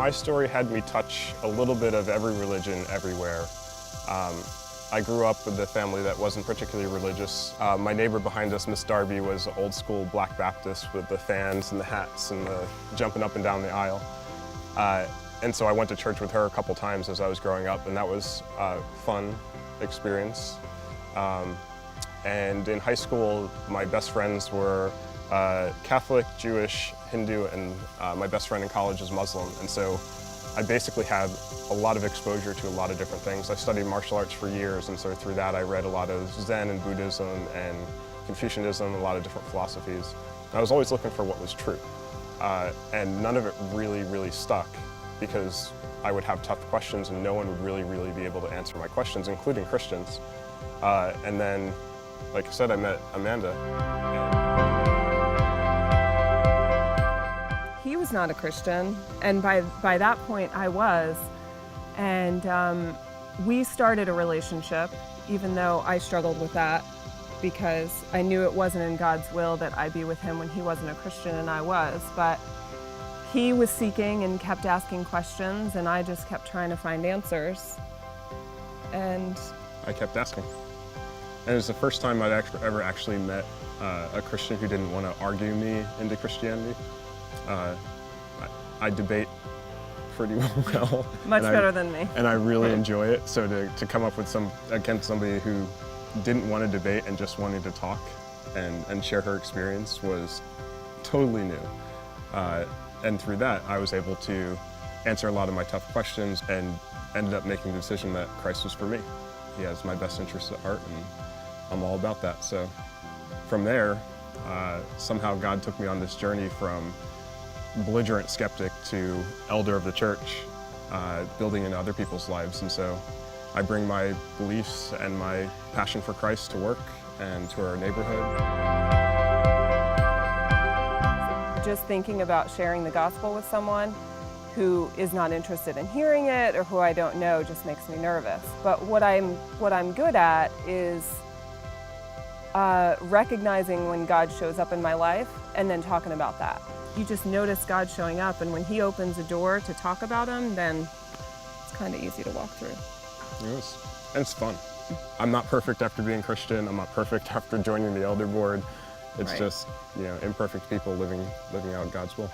My story had me touch a little bit of every religion everywhere. I grew up with a family that wasn't particularly religious. My neighbor behind us, Miss Darby, was an old school Black Baptist with the fans and the hats and the jumping up and down the aisle. And so I went to church with her a couple times as I was growing up, and that was a fun experience. And in high school, my best friends were Catholic, Jewish, Hindu, and my best friend in college is Muslim. And so I basically had a lot of exposure to a lot of different things. I studied martial arts for years, and so through that I read a lot of Zen and Buddhism and Confucianism, a lot of different philosophies. And I was always looking for what was true. And none of it really stuck, because I would have tough questions and no one would really be able to answer my questions, including Christians. And then, like I said, I met Amanda. He was not a Christian, and by that point I was. And we started a relationship, even though I struggled with that, because I knew it wasn't in God's will that I be with him when he wasn't a Christian and I was. But he was seeking and kept asking questions, and I just kept trying to find answers. And I kept asking. And it was the first time I'd ever actually met a Christian who didn't want to argue me into Christianity. I debate pretty well. Much better than me. And I really enjoy it. So to come up with against somebody who didn't want to debate and just wanted to talk and share her experience was totally new. And through that, I was able to answer a lot of my tough questions and ended up making the decision that Christ was for me. He has my best interests at heart, and I'm all about that. So from there, somehow God took me on this journey from belligerent skeptic to elder of the church, building into other people's lives. And so I bring my beliefs and my passion for Christ to work and to our neighborhood. Just thinking about sharing the gospel with someone who is not interested in hearing it or who I don't know just makes me nervous. But what I'm good at is recognizing when God shows up in my life and then talking about that. You just notice God showing up, and when he opens a door to talk about him, then it's kind of easy to walk through. Yes, and it's fun. I'm not perfect after being Christian. I'm not perfect after joining the elder board. It's right. Just, imperfect people living out God's will.